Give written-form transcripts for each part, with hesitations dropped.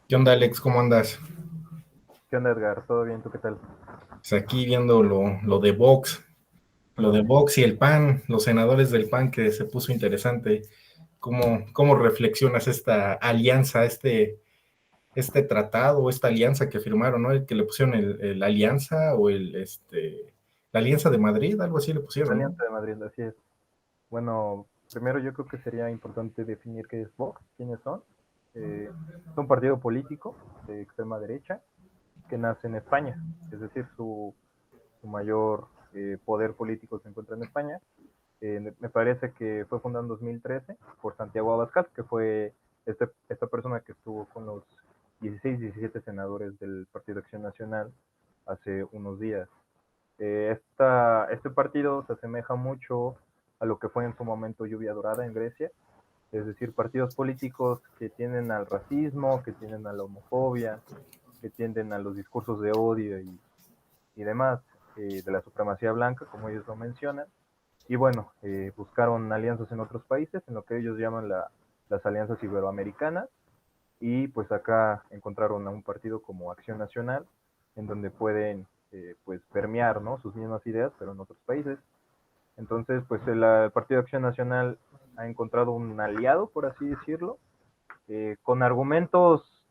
¿Qué onda, Alex? ¿Cómo andas? ¿Qué onda, Edgar? ¿Todo bien? ¿Tú qué tal? Pues aquí viendo lo de Vox, lo de Vox y el PAN, los senadores del PAN, que se puso interesante. ¿Cómo reflexionas esta alianza, este tratado, esta alianza que firmaron, ¿no? El que le pusieron el alianza o la alianza de Madrid, algo así le La pusieron, ¿no? Alianza de Madrid, así es. Bueno, primero yo creo que sería importante definir qué es Vox, quiénes son. Es un partido político de extrema derecha que nace en España, es decir, su mayor poder político se encuentra en España. Me parece que fue fundado en 2013 por Santiago Abascal, que fue esta persona que estuvo con los 16, 17 senadores del Partido Acción Nacional hace unos días. Este partido se asemeja mucho a lo que fue en su momento Lluvia Dorada en Grecia, es decir, partidos políticos que tienden al racismo, que tienden a la homofobia, que tienden a los discursos de odio y demás, de la supremacía blanca, como ellos lo mencionan. Y bueno, buscaron alianzas en otros países, en lo que ellos llaman las alianzas iberoamericanas, y pues acá encontraron a un partido como Acción Nacional, en donde pueden pues permear, ¿no?, sus mismas ideas, pero en otros países. Entonces, pues el Partido Acción Nacional ha encontrado un aliado, por así decirlo, con argumentos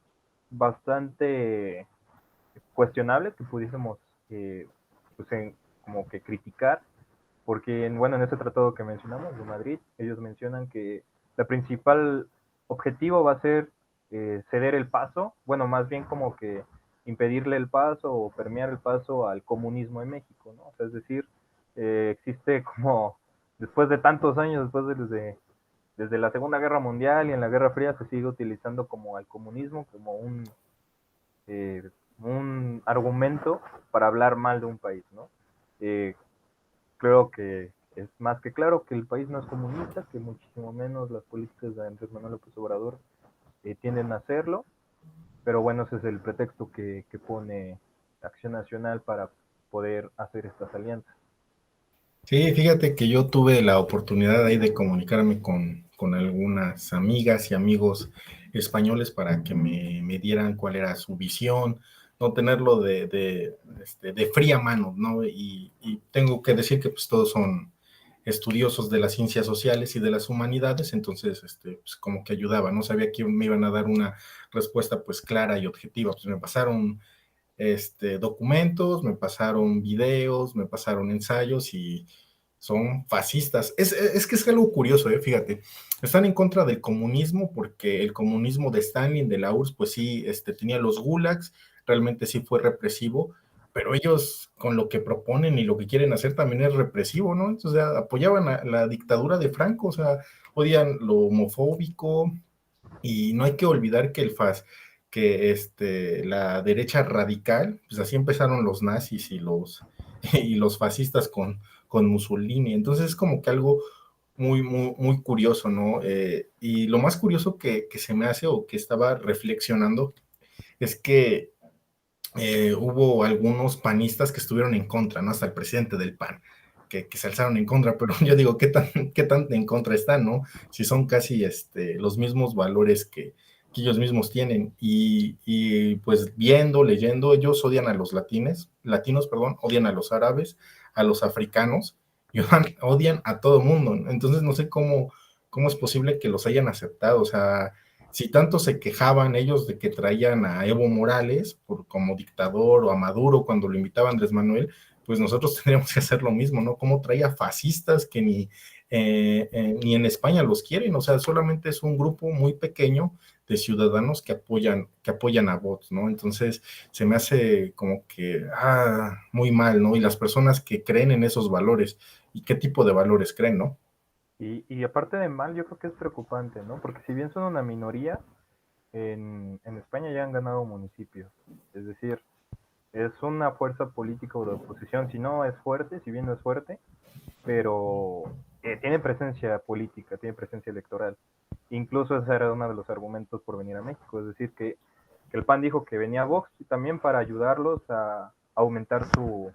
bastante cuestionables que pudiésemos pues como que criticar, porque bueno, en este tratado que mencionamos de Madrid, ellos mencionan que la principal objetivo va a ser ceder el paso, bueno, más bien como que impedirle el paso o permear el paso al comunismo en México, ¿no? O sea, es decir, existe como, después de tantos años, desde la Segunda Guerra Mundial y en la Guerra Fría, se sigue utilizando como al comunismo, como eh, un argumento para hablar mal de un país, ¿no? Eh, Creo que es más que claro que el país no es comunista, que muchísimo menos las políticas de Andrés Manuel López Obrador tienden a hacerlo, pero bueno, ese es el pretexto que pone Acción Nacional para poder hacer estas alianzas. Sí, fíjate que yo tuve la oportunidad ahí de comunicarme con algunas amigas y amigos españoles para que me dieran cuál era su visión, no tenerlo de fría mano, ¿no? Y tengo que decir que pues todos son estudiosos de las ciencias sociales y de las humanidades, entonces pues como que ayudaba, no sabía que me iban a dar una respuesta pues clara y objetiva, pues me pasaron documentos, me pasaron videos, me pasaron ensayos y son fascistas. Es que es algo curioso, fíjate. Están en contra del comunismo porque el comunismo de Stalin, de la URSS, pues sí, tenía los gulags, realmente sí fue represivo, pero ellos con lo que proponen y lo que quieren hacer también es represivo, ¿no? Entonces, o sea, apoyaban a la dictadura de Franco, o sea, odian lo homofóbico, y no hay que olvidar que la derecha radical, pues así empezaron los nazis y y los fascistas con Mussolini. Entonces es como que algo muy curioso, ¿no? Y lo más curioso que se me hace o que estaba reflexionando es que hubo algunos panistas que estuvieron en contra, ¿no? Hasta el presidente del PAN, que se alzaron en contra, pero yo digo, qué tan en contra están, ¿no? Si son casi los mismos valores que ellos mismos tienen. Y pues viendo, leyendo, ellos odian a los latinos, perdón, odian a los árabes, a los africanos, y odian a todo mundo. Entonces no sé cómo es posible que los hayan aceptado, o sea, si tanto se quejaban ellos de que traían a Evo Morales como dictador o a Maduro cuando lo invitaba Andrés Manuel, pues nosotros tendríamos que hacer lo mismo, ¿no? Como traía fascistas que ni en España los quieren, o sea, solamente es un grupo muy pequeño de ciudadanos que apoyan a bots, ¿no? Entonces se me hace como que muy mal, ¿no? Y las personas que creen en esos valores, ¿y qué tipo de valores creen, no? Y aparte de mal, yo creo que es preocupante, ¿no? Porque si bien son una minoría, en España ya han ganado municipios. Es decir, es una fuerza política o de oposición, si no es fuerte, si bien no es fuerte, pero tiene presencia política, tiene presencia electoral. Incluso ese era uno de los argumentos por venir a México, es decir, que el PAN dijo que venía a Vox también para ayudarlos a aumentar su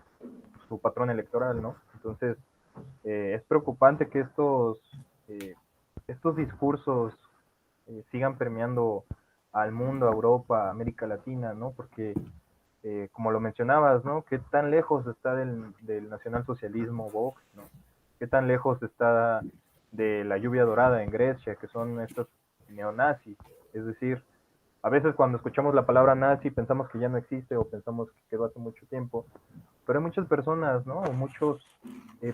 patrón electoral, ¿no? Entonces, es preocupante que estos discursos sigan permeando al mundo, a Europa, a América Latina, ¿no? Porque, como lo mencionabas, ¿no? ¿Qué tan lejos está del nacionalsocialismo Vox, ¿no? ¿Qué tan lejos está de la lluvia dorada en Grecia, que son estos neonazis? Es decir, a veces cuando escuchamos la palabra nazi pensamos que ya no existe o pensamos que quedó hace mucho tiempo, pero hay muchas personas, ¿no? O muchos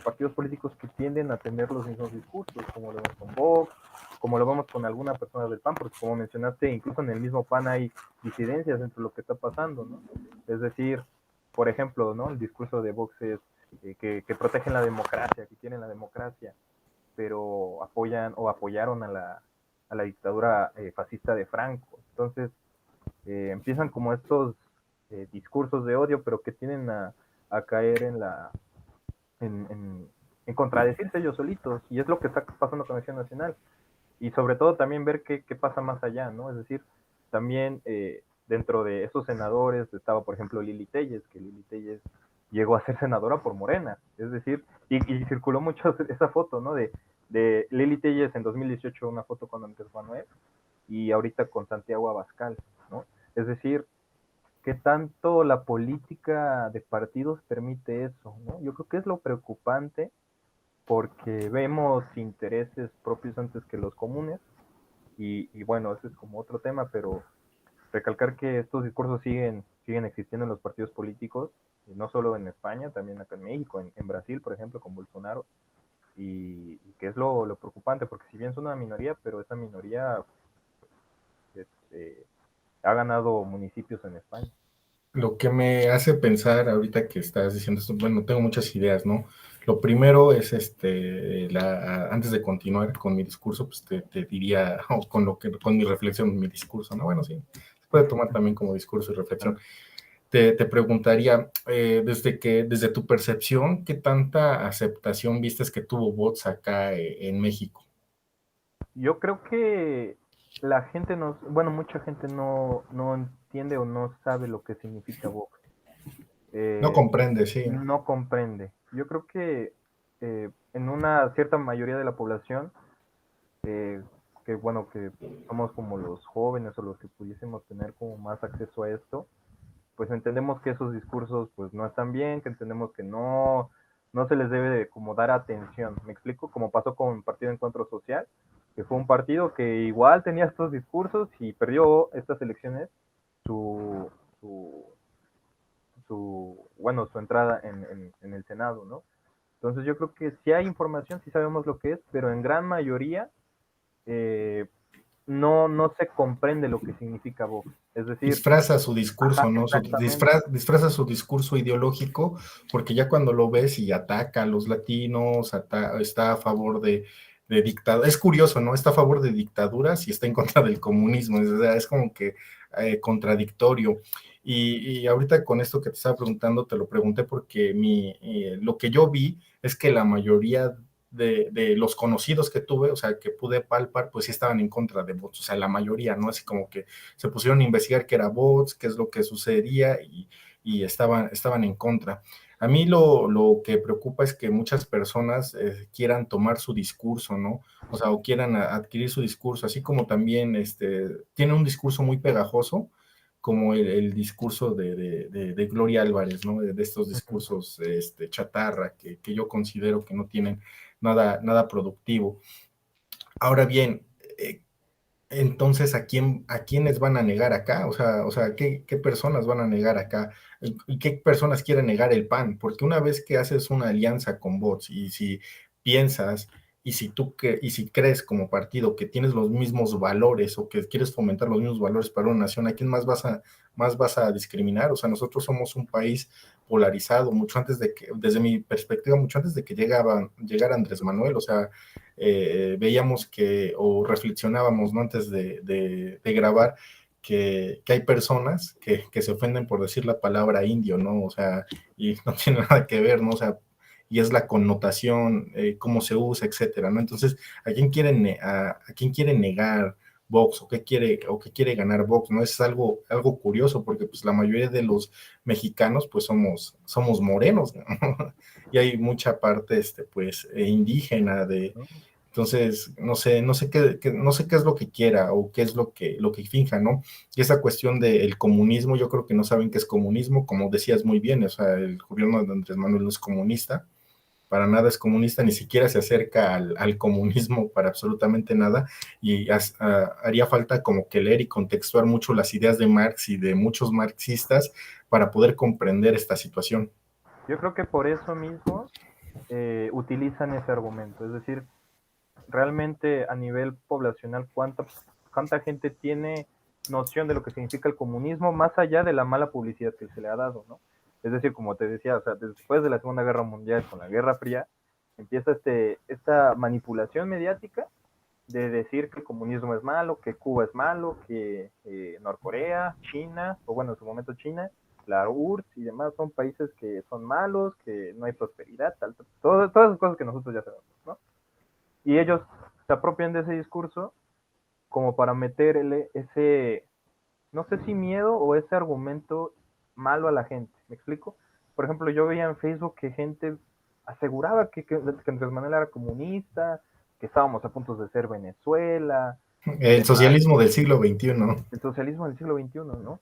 partidos políticos que tienden a tener los mismos discursos, como lo vemos con Vox, como lo vemos con algunas personas del PAN, porque como mencionaste, incluso en el mismo PAN hay disidencias entre lo que está pasando, ¿no? Es decir, por ejemplo, ¿no? El discurso de Vox es que protegen la democracia, que quieren la democracia, pero apoyan o apoyaron a la dictadura fascista de Franco. Entonces, empiezan como estos discursos de odio, pero que tienden a caer en contradecirse ellos solitos, y es lo que está pasando con Acción Nacional. Y sobre todo también ver qué pasa más allá, ¿no? Es decir, también dentro de esos senadores estaba, por ejemplo, Lili Telles, que Lili Telles llegó a ser senadora por Morena, es decir, y circuló mucho esa foto, ¿no? De Lili Telles en 2018, una foto con Andrés Manuel, y ahorita con Santiago Abascal, ¿no? Es decir, ¿qué tanto la política de partidos permite eso, ¿no? Yo creo que es lo preocupante porque vemos intereses propios antes que los comunes y bueno, ese es como otro tema, pero recalcar que estos discursos siguen existiendo en los partidos políticos, no solo en España, también acá en México, en Brasil, por ejemplo, con Bolsonaro, y que es lo preocupante, porque si bien son una minoría, pero esa minoría este, ha ganado municipios en España. Lo que me hace pensar ahorita que estás diciendo esto, bueno, tengo muchas ideas, ¿no? Lo primero es, antes de continuar con mi discurso, pues te diría, o con mi reflexión, mi discurso, ¿no? Bueno, sí, se puede tomar también como discurso y reflexión. Te preguntaría, desde tu percepción, ¿qué tanta aceptación vistes que tuvo bots acá en México? Yo creo que la gente no, bueno, mucha gente no entiende o no sabe lo que significa Vox. No Eh, comprende, sí. no comprende. Yo creo que en una cierta mayoría de la población, eh, que bueno, que somos como los jóvenes o los que pudiésemos tener como más acceso a esto, pues entendemos que esos discursos pues no están bien, que entendemos que no se les debe de como dar atención. ¿Me explico? Como pasó con el Partido Encuentro Social, que fue un partido que igual tenía estos discursos y perdió estas elecciones su, su, su entrada en el Senado, ¿no? Entonces yo creo que sí hay información, sí sabemos lo que es, pero en gran mayoría eh, no se comprende lo que significa Vox. Es decir, Disfraza su discurso, ajá, ¿no? exactamente. Disfraza su discurso ideológico, porque ya cuando lo ves y ataca a los latinos, está a favor de dictaduras, es curioso, ¿no? Está a favor de dictaduras y está en contra del comunismo, es como que contradictorio. Y ahorita con esto que te estaba preguntando, te lo pregunté porque lo que yo vi es que la mayoría de los conocidos que tuve, o sea, que pude palpar, pues sí estaban en contra de bots, o sea, la mayoría, ¿no? Así como que se pusieron a investigar qué era bots, qué es lo que sucedía y estaban en contra. A mí lo que preocupa es que muchas personas quieran tomar su discurso, ¿no? O sea, o quieran adquirir su discurso, así como también tiene un discurso muy pegajoso, como el discurso de Gloria Álvarez, ¿no? De estos Ujú. discursos chatarra que yo considero que no tienen nada productivo. Ahora bien, entonces, ¿a quiénes van a negar acá? O sea, ¿qué personas van a negar acá? ¿Y qué personas quieren negar el PAN? Porque una vez que haces una alianza con bots y si piensas y si crees como partido que tienes los mismos valores o que quieres fomentar los mismos valores para una nación, ¿a quién más vas a discriminar? O sea, nosotros somos un país polarizado, mucho antes desde mi perspectiva, mucho antes de que llegara Andrés Manuel, o sea, veíamos o reflexionábamos, ¿no? Antes de grabar, que hay personas que se ofenden por decir la palabra indio, ¿no? O sea, y no tiene nada que ver, ¿no? O sea, y es la connotación, cómo se usa, etcétera, ¿no? Entonces, ¿a quién quiere negar Vox o qué quiere ganar Vox? ¿No? Es algo curioso porque pues la mayoría de los mexicanos pues somos morenos, ¿no? Y hay mucha parte pues indígena ¿No? Entonces, no sé qué es lo que quiera o qué es lo que finja, ¿no? Y esa cuestión del comunismo, yo creo que no saben qué es comunismo, como decías muy bien, o sea, el gobierno de Andrés Manuel no es comunista, para nada es comunista, ni siquiera se acerca al comunismo para absolutamente nada, y haría falta como que leer y contextuar mucho las ideas de Marx y de muchos marxistas para poder comprender esta situación. Yo creo que por eso mismo utilizan ese argumento, es decir, realmente a nivel poblacional, ¿cuánta gente tiene noción de lo que significa el comunismo más allá de la mala publicidad que se le ha dado, ¿no? Es decir, como te decía, o sea, después de la Segunda Guerra Mundial con la Guerra Fría, empieza esta manipulación mediática de decir que el comunismo es malo, que Cuba es malo, que Norcorea, China, o bueno, en su momento China, la URSS y demás son países que son malos, que no hay prosperidad, todas esas cosas que nosotros ya sabemos, ¿no? Y ellos se apropian de ese discurso como para meterle ese, no sé si miedo o ese argumento malo a la gente. ¿Me explico? Por ejemplo, yo veía en Facebook que gente aseguraba que Andrés Manuel era comunista, que estábamos a punto de ser Venezuela y El demás. socialismo del siglo XXI. El socialismo del siglo XXI, ¿no?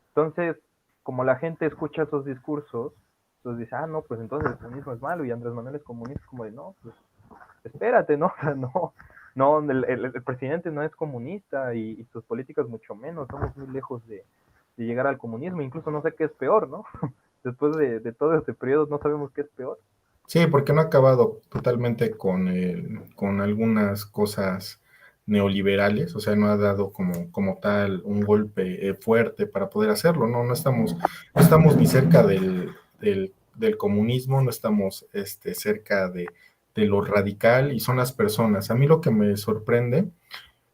Entonces, como la gente escucha esos discursos, entonces dice, ah, no, pues entonces el comunismo es malo y Andrés Manuel es comunista, como de, no, pues espérate, ¿no? O sea, no, no, el presidente no es comunista y sus políticas mucho menos, estamos muy lejos de llegar al comunismo, incluso no sé qué es peor, ¿no? Después de todo este periodo no sabemos qué es peor. Sí, porque no ha acabado totalmente con algunas cosas neoliberales, o sea, no ha dado como tal un golpe fuerte para poder hacerlo, ¿no? No estamos ni cerca del comunismo, no estamos cerca de lo radical y son las personas. A mí lo que me sorprende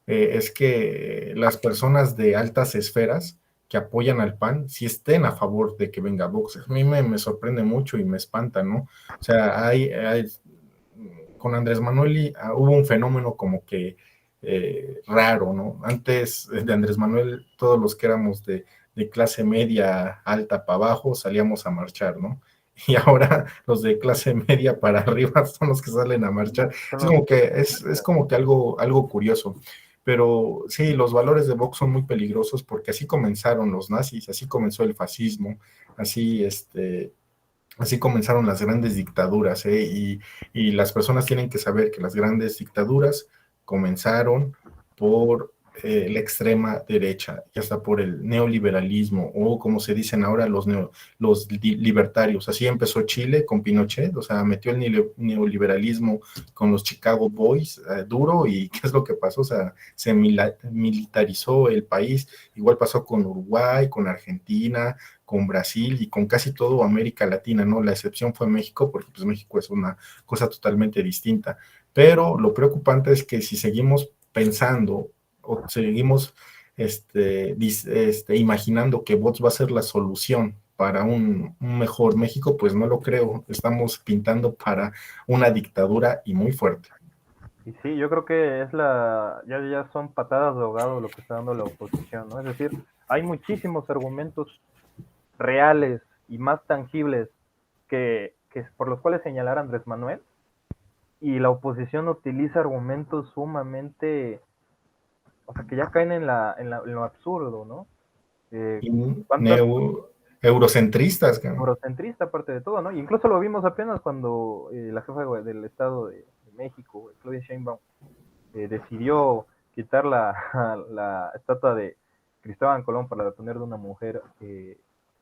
es que las personas de altas esferas que apoyan al PAN si estén a favor de que venga Vox. A mí me sorprende mucho y me espanta, ¿no? O sea, con Andrés Manuel hubo un fenómeno como que raro, ¿no? Antes de Andrés Manuel, todos los que éramos de clase media alta para abajo salíamos a marchar, ¿no? Y ahora los de clase media para arriba son los que salen a marchar. Son los que... Es como que algo curioso. Pero sí, los valores de Vox son muy peligrosos porque así comenzaron los nazis, así comenzó el fascismo, así así comenzaron las grandes dictaduras, ¿eh? Y las personas tienen que saber que las grandes dictaduras comenzaron por la extrema derecha y hasta por el neoliberalismo o como se dicen ahora los libertarios. Así empezó Chile con Pinochet, o sea, metió el neoliberalismo con los Chicago Boys duro y ¿qué es lo que pasó? O sea, se militarizó el país. Igual pasó con Uruguay, con Argentina, con Brasil y con casi todo América Latina, ¿no? La excepción fue México, porque pues México es una cosa totalmente distinta. Pero lo preocupante es que si seguimos pensando o seguimos imaginando que bots va a ser la solución para un mejor México, pues no lo creo. Estamos pintando para una dictadura y muy fuerte. Y sí, yo creo que ya son patadas de ahogado lo que está dando la oposición, ¿no? Es decir, hay muchísimos argumentos reales y más tangibles que por los cuales señalar a Andrés Manuel, y la oposición utiliza argumentos sumamente, o sea, que ya caen en lo absurdo, ¿no? Y ¿Cuántas eurocentristas, cabrón. eurocentrista aparte de todo, ¿no? Y incluso lo vimos apenas cuando la jefa del Estado de México, Claudia Sheinbaum, decidió quitar la estatua de Cristóbal Colón para poner de una mujer de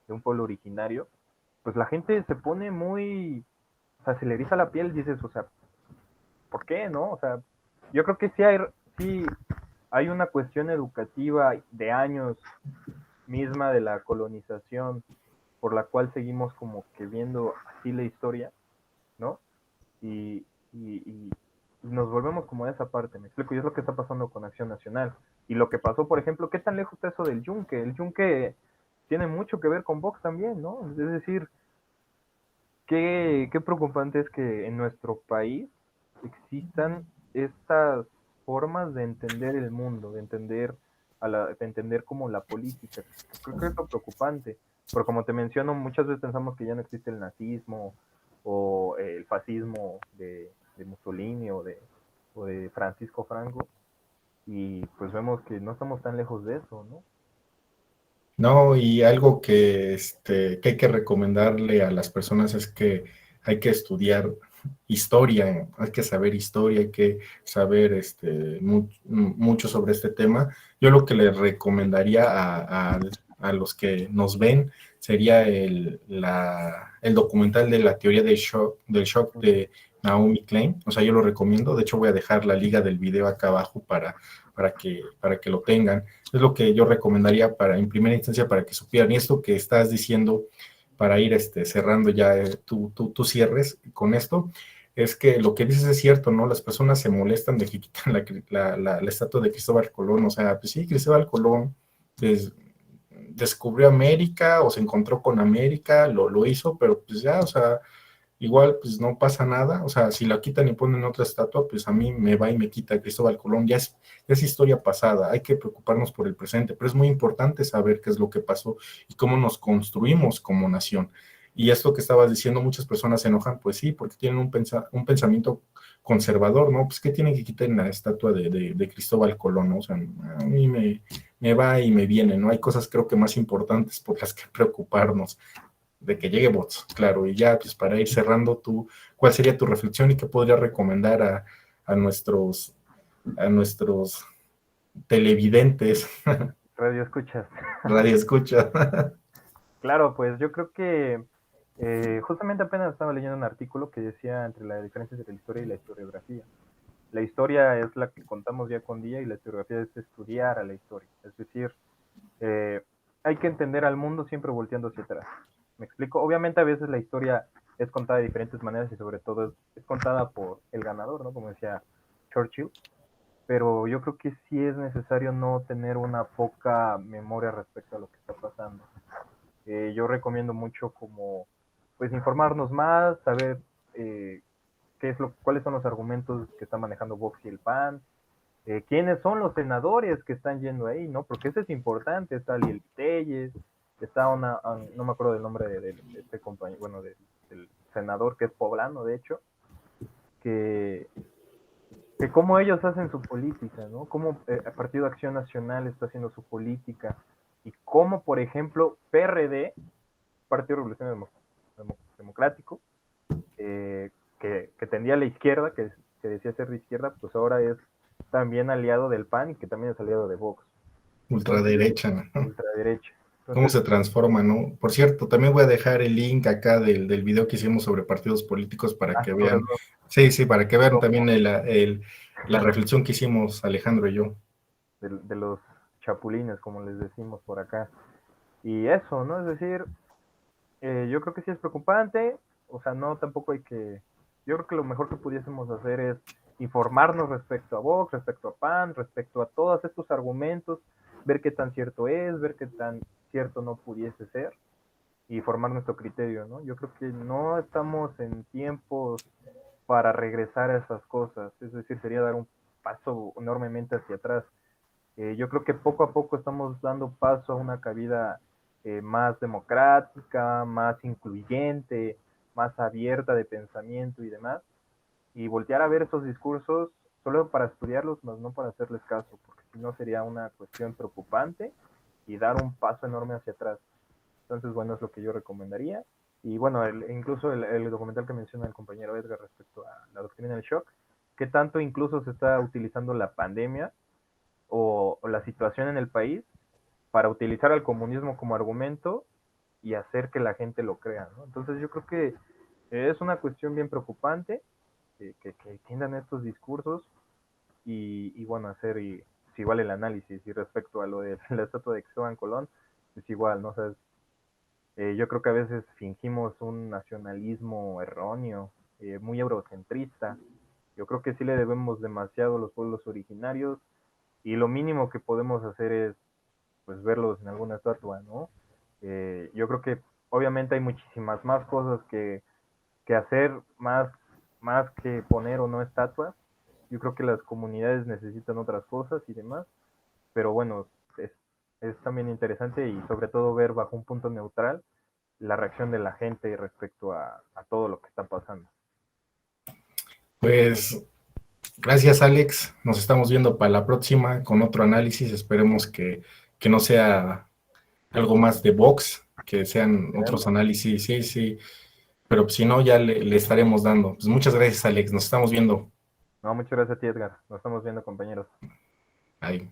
un pueblo originario, pues la gente se pone muy, o sea, se le eriza la piel, dices, o sea, ¿por qué, no? O sea, yo creo que sí hay una cuestión educativa de años misma de la colonización por la cual seguimos como que viendo así la historia, ¿no? Y, y nos volvemos como a esa parte, me explico, y es lo que está pasando con Acción Nacional. Y lo que pasó, por ejemplo, ¿qué tan lejos está eso del Yunque? El Yunque tiene mucho que ver con Vox también, ¿no? Es decir, qué preocupante es que en nuestro país existan estas formas de entender el mundo, de entender como la política. Creo que es lo preocupante, pero como te menciono, muchas veces pensamos que ya no existe el nazismo o el fascismo de Mussolini o de Francisco Franco, y pues vemos que no estamos tan lejos de eso, ¿no? No, y algo que hay que recomendarle a las personas es que hay que estudiar historia, hay que saber historia, hay que saber mucho sobre este tema. Yo lo que les recomendaría a los que nos ven sería el documental de la teoría del shock de Naomi Klein. O sea, yo lo recomiendo. De hecho, voy a dejar la liga del video acá abajo para que lo tengan. Es lo que yo recomendaría en primera instancia para que supieran. Y esto que estás diciendo para ir cerrando ya tu cierres con esto, es que lo que dices es cierto, ¿no? Las personas se molestan de que quitan la estatua de Cristóbal Colón. O sea, pues sí, Cristóbal Colón descubrió América o se encontró con América, lo hizo, pero pues ya, o sea, igual pues no pasa nada. O sea, si la quitan y ponen otra estatua, pues a mí me va y me quita Cristóbal Colón. Ya es historia pasada, hay que preocuparnos por el presente, pero es muy importante saber qué es lo que pasó y cómo nos construimos como nación. Y esto que estabas diciendo, muchas personas se enojan, pues sí, porque tienen un pensamiento conservador, ¿no? Pues que tienen que quitar la estatua de Cristóbal Colón, ¿no? O sea, a mí me va y me viene, ¿no? Hay cosas creo que más importantes por las que preocuparnos de que llegue bots, claro, y ya, pues para ir cerrando, ¿cuál sería tu reflexión y qué podrías recomendar a nuestros televidentes, Radio escuchas. radio escucha? Claro, pues yo creo que justamente apenas estaba leyendo un artículo que decía entre las diferencias entre la historia y la historiografía. La historia es la que contamos día con día y la historiografía es estudiar a la historia. Es decir, eh, hay que entender al mundo siempre volteando hacia atrás. ¿Me explico? Obviamente a veces la historia es contada de diferentes maneras y sobre todo es contada por el ganador, ¿no? Como decía Churchill. Pero yo creo que sí es necesario no tener una poca memoria respecto a lo que está pasando. Yo recomiendo mucho como pues informarnos más, saber cuáles son los argumentos que está manejando Vox y el PAN, quiénes son los senadores que están yendo ahí, ¿no? Porque eso es importante, está Liel Telles, está no me acuerdo del nombre de este compañero, bueno, del senador que es poblano, de hecho, que, que cómo ellos hacen su política, ¿no? Cómo el Partido Acción Nacional está haciendo su política y cómo, por ejemplo, PRD, Partido Revolucionario Democrático, que tendía a la izquierda, que decía ser de izquierda, pues ahora es también aliado del PAN y que también es aliado de Vox. Entonces, Ultraderecha, ¿no? ultraderecha. ¿Cómo Entonces, se transforma, no? Por cierto, también voy a dejar el link acá del video que hicimos sobre partidos políticos para que sobre vean, sí, sí, para que vean todo también la reflexión que hicimos Alejandro y yo. de los chapulines, como les decimos por acá. Y eso, ¿no? Es decir, yo creo que sí es preocupante, o sea, no tampoco hay que, yo creo que lo mejor que pudiésemos hacer es informarnos respecto a Vox, respecto a PAN, respecto a todos estos argumentos, ver qué tan cierto es, ver qué tan cierto no pudiese ser y formar nuestro criterio, ¿no? Yo creo que no estamos en tiempos para regresar a esas cosas, es decir, sería dar un paso enormemente hacia atrás. Yo creo que poco a poco estamos dando paso a una cabida más democrática, más incluyente, más abierta de pensamiento y demás, y voltear a ver esos discursos solo para estudiarlos, más no para hacerles caso, porque si no sería una cuestión preocupante y dar un paso enorme hacia atrás. Entonces, bueno, es lo que yo recomendaría. Y bueno, incluso el documental que menciona el compañero Edgar respecto a la doctrina del shock, que tanto incluso se está utilizando la pandemia o la situación en el país para utilizar al comunismo como argumento y hacer que la gente lo crea, ¿no? Entonces yo creo que es una cuestión bien preocupante que tiendan estos discursos y bueno, hacer pues igual el análisis y respecto a lo de la estatua de Cristóbal Colón, es igual, ¿no? O sea, yo creo que a veces fingimos un nacionalismo erróneo, muy eurocentrista. Yo creo que sí le debemos demasiado a los pueblos originarios y lo mínimo que podemos hacer es pues verlos en alguna estatua, ¿no? Yo creo que obviamente hay muchísimas más cosas que hacer, más que poner o no estatuas. Yo creo que las comunidades necesitan otras cosas y demás, pero bueno, es también interesante y sobre todo ver bajo un punto neutral la reacción de la gente respecto a todo lo que está pasando. Pues Gracias, Alex. Nos estamos viendo para la próxima con otro análisis. Esperemos que no sea algo más de box, que sean otros Esperemos. análisis. Sí, sí. Pero si no, ya le estaremos dando. Pues muchas gracias, Alex. Nos estamos viendo. No, muchas gracias a ti, Edgar. Nos estamos viendo, compañeros. Ahí.